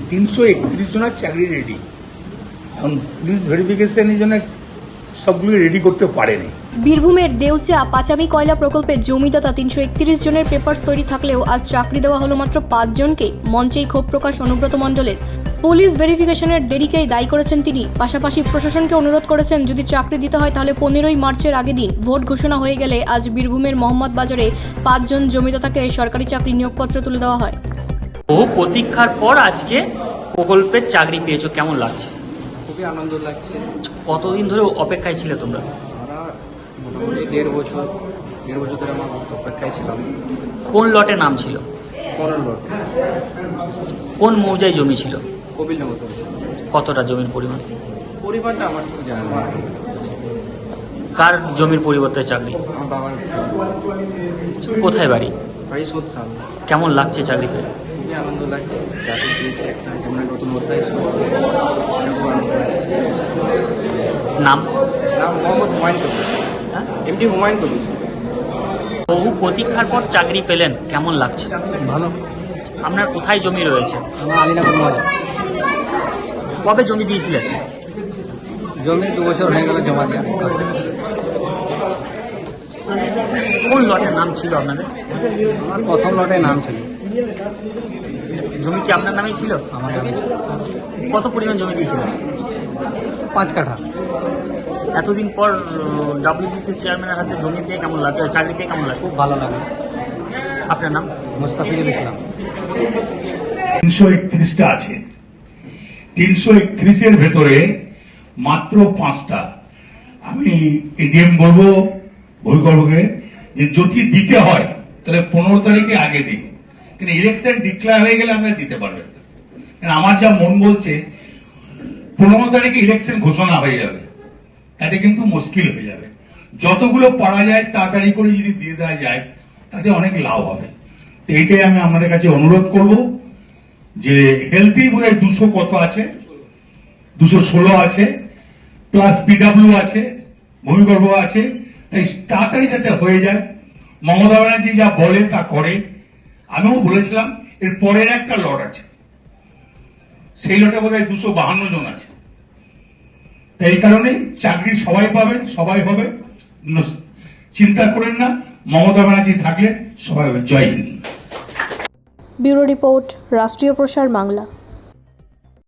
331 জনের চাকরি রেডি। এখন পুলিশ ভেরিফিকেশনের জন্য সবগুলো রেডি করতে পারেনি। বীরভূমের দেউচা পাচামি কয়লা প্রকল্পে জমিদাতা 331 জনের পেপারস তৈরি থাকলেও আজ চাকরি দেওয়া হলো মাত্র 5 জনকে। মঞ্চেই ক্ষোভ প্রকাশ অনুব্রত মণ্ডলের। পুলিশ ভেরিফিকেশনের দেরিকেই দায়ী করেছেন তিনি। পাশাপাশি প্রশাসনকে অনুরোধ করেছেন যদি চাকরি দিতে হয় তাহলে 15ই মার্চের আগের দিন ভোট ঘোষণা হয়ে গেলে আজ বীরভূমের মোহাম্মদ বাজারে 5 জন জমিদাতাকে সরকারি চাকরি নিয়োগপত্র তুলে দেওয়া হয়। বহু প্রতীক্ষার পর আজকে প্রকল্পের চাকরি পেয়েছো, কেমন লাগছে? খুবই আনন্দ লাগছে। কতদিন ধরে অপেক্ষায় ছিলে তোমরা? আমরা মোটামুটি দেড় বছর ধরে আমরা অপেক্ষায় ছিলাম। কোন লটে নাম ছিল? 15 লট। কোন মৌজায় জমি ছিল? কপিলনগর। কতটা জমির পরিমাণ? পরিবারটা আমার ঠিক জানা নেই। কার জমির পরিবর্তে চাকরি? আমার বাবার কোথায় বাড়ি? বাড়ি সোৎসাল। কেমন লাগছে চাকরি পেয়ে? খুবই আনন্দ লাগছে। চাকরি পেয়েছি একটা, যেমন নতুন অধ্যায় শুরু হবে, এটা খুব আনন্দ লাগছে। নাম? নাম মোহাম্মদ হুমায়ুন কবির। হ্যাঁ? এমডি হুমায়ুন কবির। বহু প্রতীক্ষার পর চাকরি পেলেন, কেমন লাগছে? ভালো। আপনার কোথায় জমি রয়েছে? আমার আলীনগর মহল্লা। কবে জমি দিয়েছিলেন? জমি 2 বছর হয়ে গেল জমা দেওয়া। কোন লটের নাম ছিল আপনাদের? আমার প্রথম লটে নাম ছিল। জমি কি আপনার নামেই ছিল? আমার নামে কত পরিমাণ জমি দিয়েছিলেন? 5 কাঠা। এতদিন পর ডাব্লিউবিসি চেয়ারম্যানের হাতে জমি পেয়ে কেমন লাগছে, চাকরি পেয়ে কেমন লাগছে? খুব ভালো লাগে। আপনার নাম? মুস্তাফিজুল ইসলাম। 331টা আছে। 331 এর ভেতরে মাত্র 5টা। আমি এডিএম বলবো অভিভাবককে যে যদি দিতে হয় তাহলে 15 তারিখে আগে দিন, কিন্তু ইলেকশন ডিক্লেয়ার হয়ে গেলে আমরা দিতে পারবেন না। কারণ আমার যা মন বলছে 15 তারিখে ইলেকশন ঘোষণা হয়ে যাবে, তাতে কিন্তু মুশকিল হয়ে যাবে। যতগুলো পারা যায় তাড়াতাড়ি করে যদি দিয়ে দেওয়া যায় তাতে অনেক লাভ হবে। তো এইটাই আমি আপনাদের কাছে অনুরোধ করব যে হেলথি বোধহয় 200 কত আছে, 216 আছে, প্লাস পিডব্লিউ আছে, ভূমিগর্ভ আছে। তাই তাড়াতাড়ি যাতে হয়ে যায়। মমতা ব্যানার্জি যা বলে তা করে। আমিও বলেছিলাম এর পরের একটা লট আছে, সেই লটে বোধহয় 252 জন আছে। তাই এই কারণে চাকরি সবাই পাবেন, সবাই হবে, চিন্তা করেন না। মমতা ব্যানার্জি থাকলে সবাই হবে। জয় হিন্দ। ব্যুরো রিপোর্ট, রাষ্ট্রীয় প্রসার বাংলা।